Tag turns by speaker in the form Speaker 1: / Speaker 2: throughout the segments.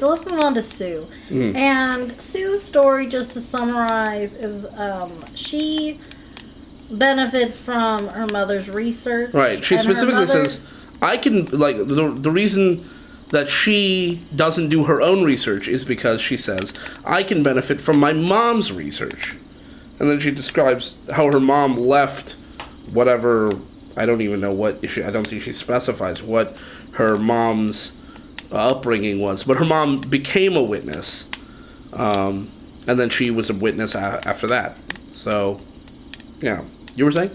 Speaker 1: So let's move on to Sue. And Sue's story, just to summarize, is she benefits from her mother's research.
Speaker 2: Right. She specifically says, I can, like, the reason that she doesn't do her own research is because she says, I can benefit from my mom's research. And then she describes how her mom left whatever, I don't even know what issue, I don't think she specifies what her mom's upbringing was. But her mom became a witness. And then she was a witness after that. So, yeah. You were saying?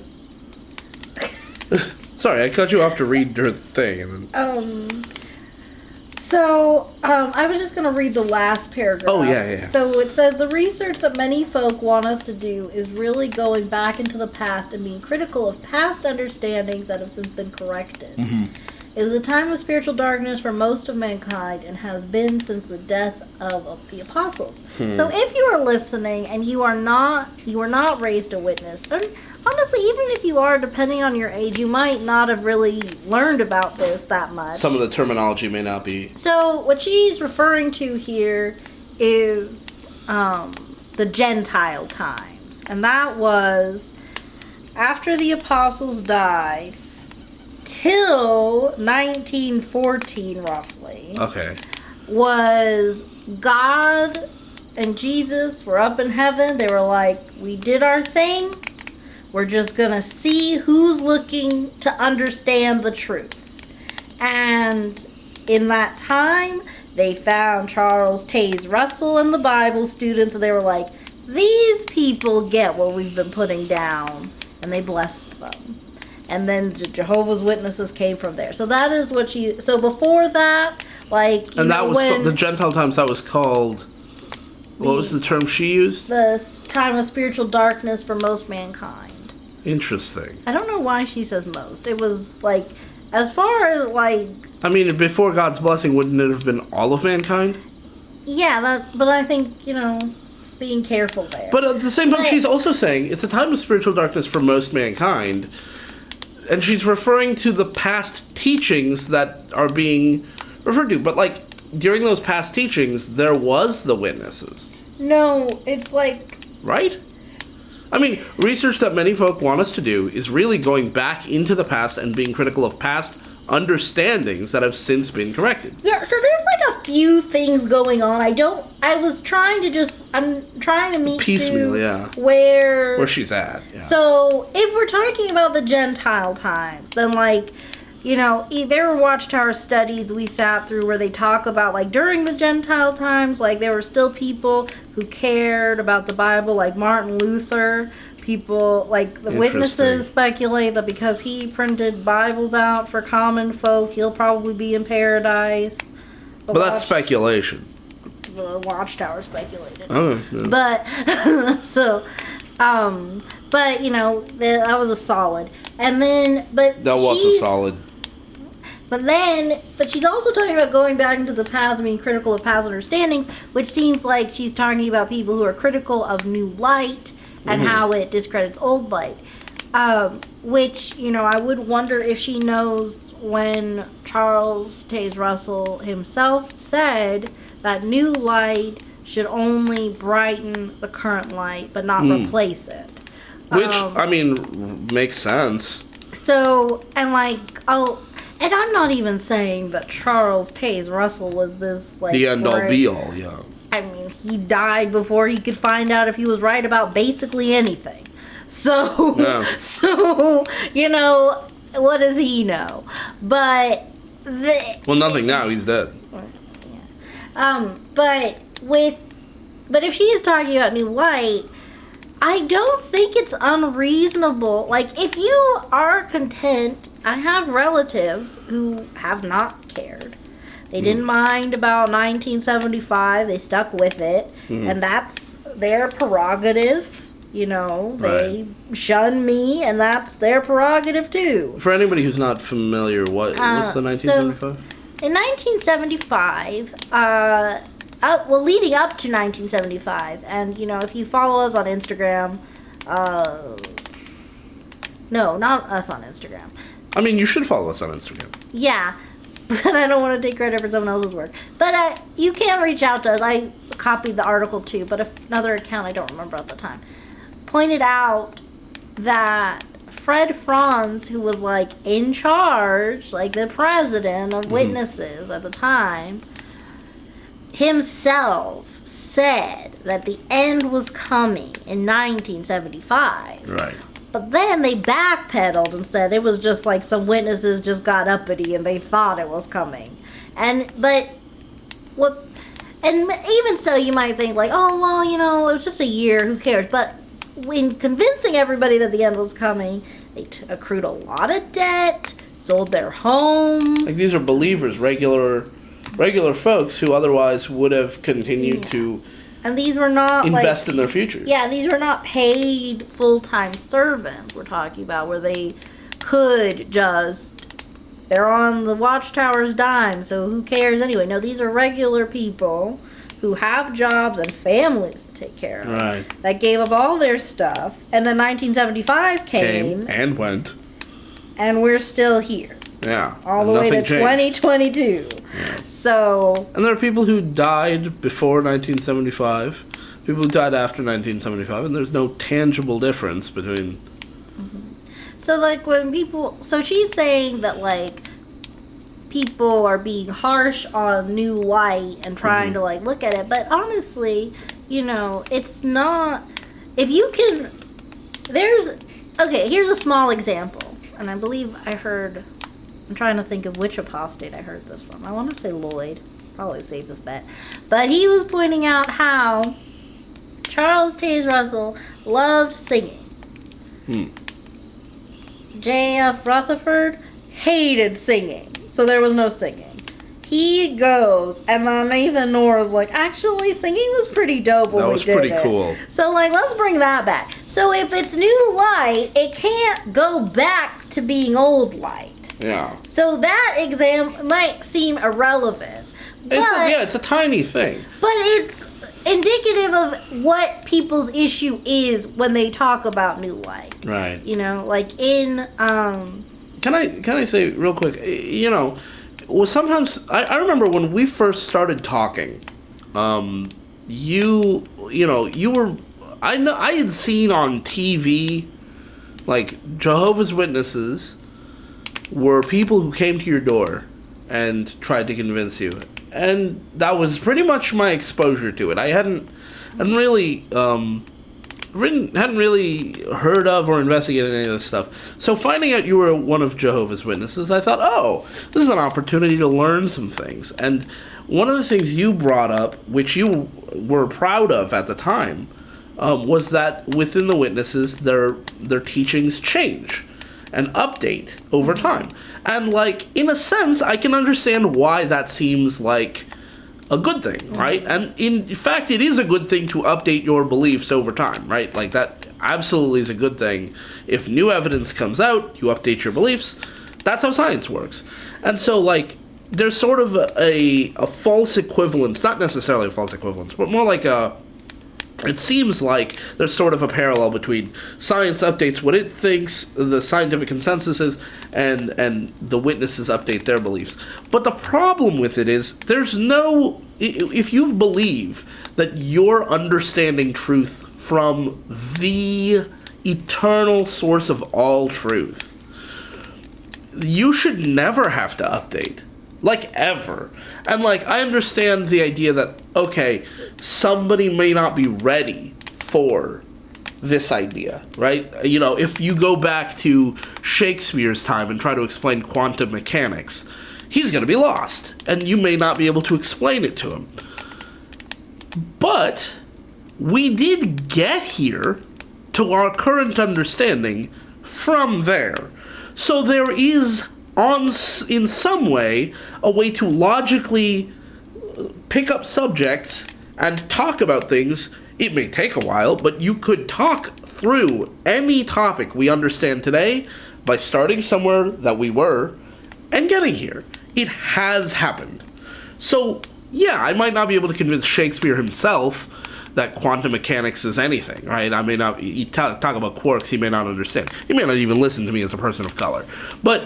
Speaker 2: Sorry, I cut you off to read her thing. And then...
Speaker 1: I was just going to read the last paragraph.
Speaker 2: Oh, yeah.
Speaker 1: So it says, the research that many folk want us to do is really going back into the past and being critical of past understandings that have since been corrected. Mm-hmm. It was a time of spiritual darkness for most of mankind and has been since the death of the apostles. So if you are listening and you are not raised a witness, and honestly, even if you are, depending on your age, you might not have really learned about this that much.
Speaker 2: Some of the terminology may not be.
Speaker 1: So what she's referring to here is the Gentile times. And that was after the apostles died till 1914, roughly.
Speaker 2: Okay.
Speaker 1: Was God and Jesus were up in heaven. They were like, we did our thing. We're just going to see who's looking to understand the truth. And in that time, they found Charles Taze Russell and the Bible students, and they were like, these people get what we've been putting down. And they blessed them. And then Jehovah's Witnesses came from there. So that is what she... So before that, like...
Speaker 2: And that was the Gentile times, that was called... What was the term she used?
Speaker 1: The time of spiritual darkness for most mankind.
Speaker 2: Interesting.
Speaker 1: I don't know why she says most. It was, like, as far as, like...
Speaker 2: I mean, before God's blessing, wouldn't it have been all of mankind?
Speaker 1: Yeah, but I think, being careful there.
Speaker 2: But at the same time, she's also saying it's a time of spiritual darkness for most mankind. And she's referring to the past teachings that are being referred to. But, like, during those past teachings, there was the witnesses.
Speaker 1: No, it's like...
Speaker 2: Right? I mean, research that many folk want us to do is really going back into the past and being critical of past understandings that have since been corrected.
Speaker 1: Yeah, so there's like a few things going on. I'm trying to meet
Speaker 2: piecemeal,
Speaker 1: Sue
Speaker 2: yeah.
Speaker 1: Where
Speaker 2: she's at. Yeah.
Speaker 1: So, if we're talking about the Gentile times, then there were Watchtower studies we sat through where they talk about, like, during the Gentile times, like, there were still people who cared about the Bible, like Martin Luther. People, like, the witnesses speculate that because he printed Bibles out for common folk, he'll probably be in paradise.
Speaker 2: But that's speculation.
Speaker 1: The Watchtower speculated.
Speaker 2: Oh, yeah.
Speaker 1: But, that was a solid. And then, But she's also talking about going back into the past and being critical of past understandings, which seems like she's talking about people who are critical of new light and how it discredits old light. Which, I would wonder if she knows when Charles Taze Russell himself said that new light should only brighten the current light, but not replace it.
Speaker 2: Which, makes sense.
Speaker 1: So, and I'm not even saying that Charles Taze Russell was this, like...
Speaker 2: The end-all, be-all, yeah.
Speaker 1: I mean, he died before he could find out if he was right about basically anything. So, what does he know? But...
Speaker 2: nothing now, he's dead.
Speaker 1: Yeah. But if she is talking about new light, I don't think it's unreasonable. Like, if you are content... I have relatives who have not cared. They didn't mind about 1975. They stuck with it. And that's their prerogative. They shun me, and that's their prerogative, too.
Speaker 2: For anybody who's not familiar, what's the 1975?
Speaker 1: In 1975, leading up to 1975, and, if you follow us on Instagram, no, not us on Instagram.
Speaker 2: I mean, you should follow us on Instagram.
Speaker 1: Yeah. but I don't want to take credit for someone else's work. But you can reach out to us. I copied the article too, but another account I don't remember at the time pointed out that Fred Franz, who was like in charge, like the president of Witnesses at the time, himself said that the end was coming in 1975.
Speaker 2: Right.
Speaker 1: But then they backpedaled and said it was just like some witnesses just got uppity and they thought it was coming. And even so, you might think like, oh well, you know, it was just a year, who cares? But when convincing everybody that the end was coming, they accrued a lot of debt, sold their homes.
Speaker 2: Like, these are believers, regular folks who otherwise would have continued to.
Speaker 1: And these were not
Speaker 2: invest in their futures.
Speaker 1: Yeah, these were not paid full-time servants we're talking about, where they could just, they're on the watchtower's dime, so who cares anyway? No, these are regular people who have jobs and families to take care of.
Speaker 2: Right.
Speaker 1: That gave up all their stuff. And then 1975 came
Speaker 2: and went.
Speaker 1: And we're still here.
Speaker 2: Yeah.
Speaker 1: All the way to 2022.
Speaker 2: Yeah.
Speaker 1: So.
Speaker 2: And there are people who died before 1975, people who died after 1975, and there's no tangible difference between.
Speaker 1: So, like, when people. So she's saying that, like, people are being harsh on new light and trying to, like, look at it. But honestly, you know, it's not. If you can. Okay, here's a small example. And I believe I heard. I'm trying to think of which apostate I heard this from. I want to say Lloyd. Probably the safest bet. But he was pointing out how Charles Taze Russell loved singing. J.F. Rutherford hated singing. So there was no singing. He goes, and then Nathan Nora's like, actually, singing was pretty dope when we did it. That was pretty cool. So, like, let's bring that back. So if it's new light, it can't go back to being old light.
Speaker 2: Yeah.
Speaker 1: So that exam might seem irrelevant.
Speaker 2: It's a tiny thing. But
Speaker 1: it's indicative of what people's issue is when they talk about new light.
Speaker 2: Right.
Speaker 1: You know, like in
Speaker 2: Can I say real quick, you know, sometimes I remember when we first started talking, you were I had seen on TV, like, Jehovah's Witnesses were people who came to your door and tried to convince you, and that was pretty much my exposure to it. I hadn't really heard of or investigated any of this stuff. So finding out you were one of Jehovah's Witnesses, I thought, oh, this is an opportunity to learn some things. And one of the things you brought up, which you were proud of at the time, was that within the Witnesses, their teachings change and update over time. And, like, in a sense, I can understand why that seems like a good thing, right? And in fact, it is a good thing to update your beliefs over time, right? Like, that absolutely is a good thing. If new evidence comes out, you update your beliefs. That's how science works. And so, like, there's sort of a false equivalence, not necessarily a false equivalence, but more like it seems like there's sort of a parallel between science updates what it thinks the scientific consensus is, and the witnesses update their beliefs. But the problem with it is if you believe that you're understanding truth from the eternal source of all truth, you should never have to update. Like, ever. And, like, I understand the idea that, okay, somebody may not be ready for this idea, right? You know, if you go back to Shakespeare's time and try to explain quantum mechanics, he's going to be lost, and you may not be able to explain it to him. But we did get here to our current understanding from there. So there is, in some way, a way to logically pick up subjects and talk about things. It may take a while, but you could talk through any topic we understand today by starting somewhere that we were and getting here. It has happened. So, yeah, I might not be able to convince Shakespeare himself that quantum mechanics is anything, right? I may not, you talk about quarks, he may not understand. He may not even listen to me as a person of color. But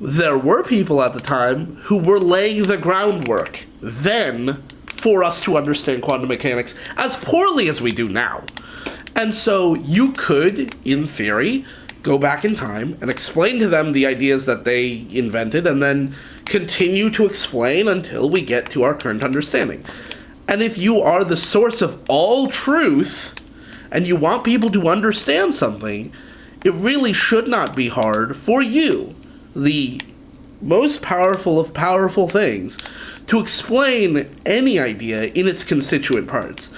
Speaker 2: there were people at the time who were laying the groundwork then for us to understand quantum mechanics as poorly as we do now. And so you could, in theory, go back in time and explain to them the ideas that they invented and then continue to explain until we get to our current understanding. And if you are the source of all truth and you want people to understand something, it really should not be hard for you, the most powerful of powerful things, to explain any idea in its constituent parts.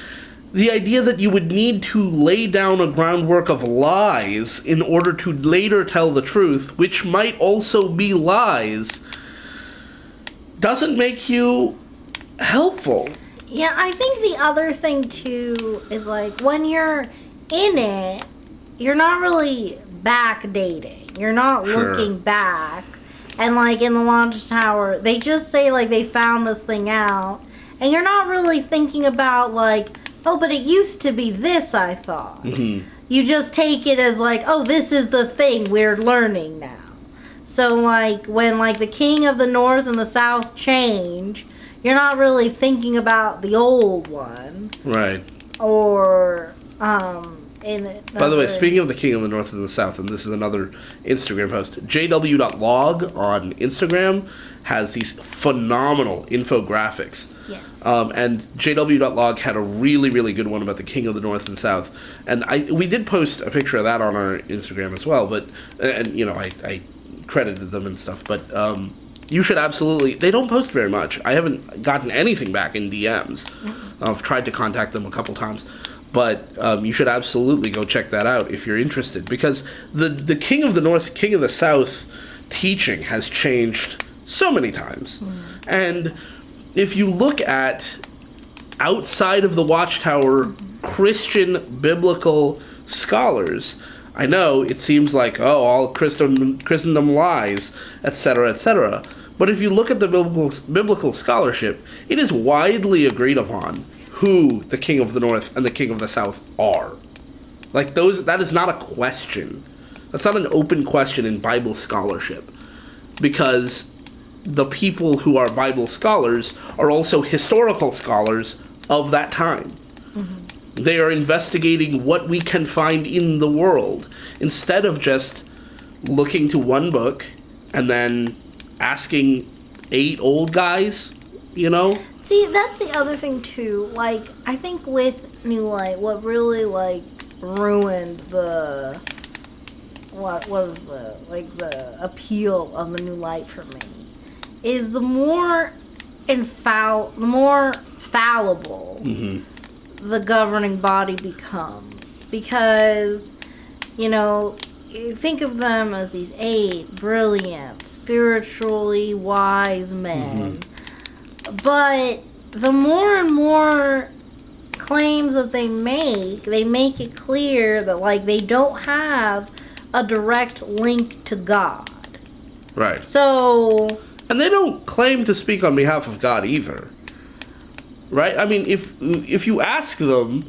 Speaker 2: The idea that you would need to lay down a groundwork of lies in order to later tell the truth, which might also be lies, doesn't make you helpful.
Speaker 1: Yeah, I think the other thing, too, is, like, when you're in it, you're not really backdating. You're not looking back. And, like, in the Watchtower, they just say, like, they found this thing out. And you're not really thinking about, like, oh, but it used to be this, I thought. Mm-hmm. You just take it as, like, oh, this is the thing we're learning now. So, like, when, like, the king of the north and the south change, you're not really thinking about the old one.
Speaker 2: Right.
Speaker 1: Or,
Speaker 2: By the way, speaking of the king of the north and the south, and this is another Instagram post, jw.log on Instagram has these phenomenal infographics.
Speaker 1: Yes.
Speaker 2: And jw.log had a really, really good one about the king of the north and south. And we did post a picture of that on our Instagram as well, but, and, you know, I credited them and stuff, but, you should absolutely... They don't post very much. I haven't gotten anything back in DMs. I've tried to contact them a couple times. But you should absolutely go check that out if you're interested. Because the King of the North, King of the South teaching has changed so many times. And if you look at outside of the Watchtower Christian biblical scholars... I know it seems like, oh, all Christendom lies, etc., etc. But if you look at the biblical scholarship, it is widely agreed upon who the King of the North and the King of the South are. Like, that is not a question. That's not an open question in Bible scholarship. Because the people who are Bible scholars are also historical scholars of that time. Mm-hmm. They are investigating what we can find in the world, instead of just looking to one book and then asking 8 old guys, you know?
Speaker 1: See, that's the other thing, too. Like, I think with New Light, what really, like, ruined the... What was the appeal of the New Light for me is the more fallible the governing body becomes. Because, you know, you think of them as these 8 brilliant, spiritually wise men. But the more and more claims that they make it clear that, like, they don't have a direct link to God.
Speaker 2: Right.
Speaker 1: So...
Speaker 2: And they don't claim to speak on behalf of God either. Right? I mean, if you ask them,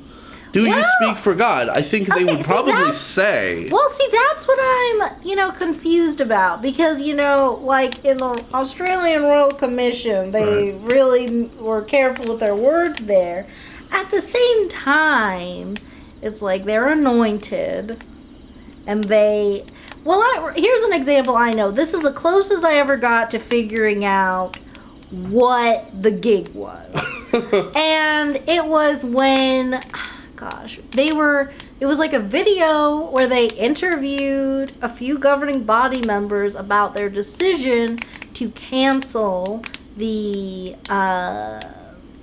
Speaker 2: do you speak for God? I think they would probably say...
Speaker 1: Well, see, that's what I'm, confused about. Because, like, in the Australian Royal Commission, they really were careful with their words there. At the same time, it's like they're anointed... And they... Well, here's an example I know. This is the closest I ever got to figuring out what the gig was. And it was when... Gosh. It was like a video where they interviewed a few governing body members about their decision to cancel the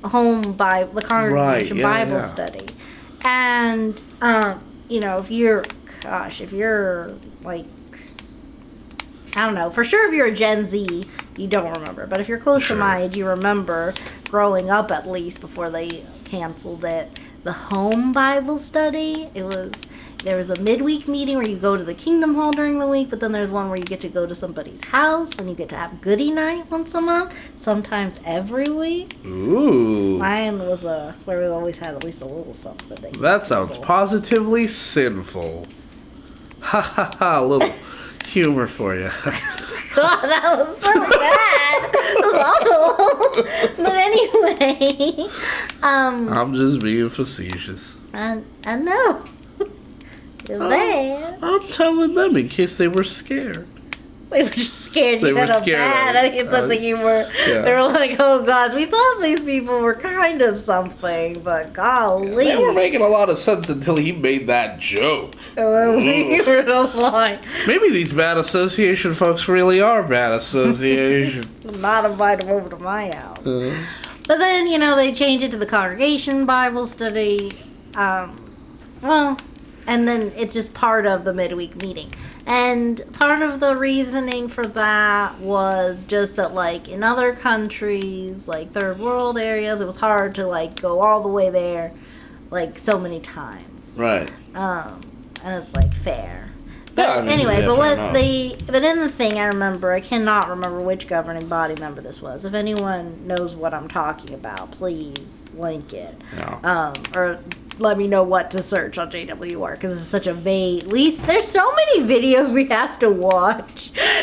Speaker 1: the congregation Bible study. And, if you're, like, I don't know, for sure if you're a Gen Z, you don't remember. But if you're close to my age, you remember growing up, at least, before they canceled it. The home Bible study, there was a midweek meeting where you go to the Kingdom Hall during the week, but then there's one where you get to go to somebody's house, and you get to have goodie night once a month, sometimes every week.
Speaker 2: Ooh.
Speaker 1: Mine was where we always had at least a little something.
Speaker 2: That sounds positively sinful. Ha ha ha, a little humor for you.
Speaker 1: God, that was so bad. That was awful. But anyway,
Speaker 2: I'm just being facetious.
Speaker 1: I know. It's bad.
Speaker 2: I'm telling them in case they were scared.
Speaker 1: We were just scared
Speaker 2: They
Speaker 1: you
Speaker 2: were
Speaker 1: had a
Speaker 2: scared
Speaker 1: bad.
Speaker 2: of
Speaker 1: I
Speaker 2: it.
Speaker 1: think it's sense of humor.
Speaker 2: Yeah.
Speaker 1: They were like, oh gosh, we thought these people were kind of something, but golly.
Speaker 2: They were making a lot of sense until he made that joke.
Speaker 1: We were just like,
Speaker 2: Maybe these bad association folks really are bad association.
Speaker 1: not invite them over to my house. But then, they change it to the congregation Bible study. And then it's just part of the midweek meeting. And part of the reasoning for that was just that, like, in other countries, like third world areas, it was hard to, like, go all the way there, like, so many times.
Speaker 2: Right.
Speaker 1: And it's, like, fair. But
Speaker 2: Yeah, I mean,
Speaker 1: anyway,
Speaker 2: yeah,
Speaker 1: but
Speaker 2: fair
Speaker 1: but in the thing, I cannot remember which governing body member this was. If anyone knows what I'm talking about, please link it.
Speaker 2: Yeah.
Speaker 1: Or let me know what to search on JWR, because it's such a vague. At least there's so many videos we have to watch.
Speaker 2: Yeah.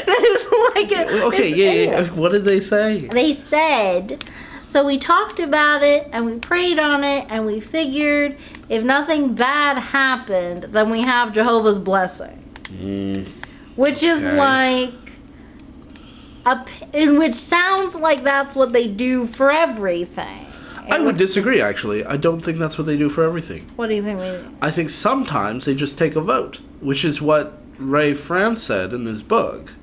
Speaker 2: What did they say?
Speaker 1: They said, so we talked about it and we prayed on it and we figured if nothing bad happened, then we have Jehovah's blessing. Which is
Speaker 2: Okay.
Speaker 1: which sounds like that's what they do for everything.
Speaker 2: I would disagree, actually. I don't think that's what they do for everything.
Speaker 1: What do you think they do?
Speaker 2: I think sometimes they just take a vote, which is what Ray France said in his book,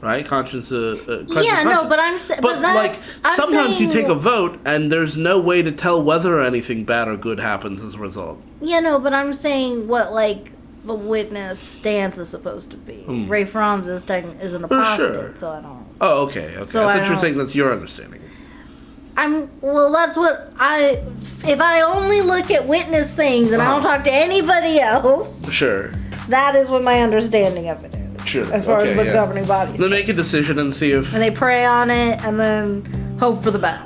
Speaker 2: right? Conscience.
Speaker 1: Yeah, no, but I'm saying,
Speaker 2: But like sometimes you take a vote, and there's no way to tell whether anything bad or good happens as a result.
Speaker 1: Yeah, no, but I'm saying what the witness stance is supposed to be. Ray Franz is an apostate, so I don't.
Speaker 2: Oh, okay.
Speaker 1: So
Speaker 2: I thought you were saying that's your understanding.
Speaker 1: That's what if I only look at witness things and I don't talk to anybody else,
Speaker 2: Sure.
Speaker 1: that is what my understanding of it is.
Speaker 2: Sure.
Speaker 1: As far as the governing bodies.
Speaker 2: Then make a decision and see if.
Speaker 1: And they pray on it and then hope for the best.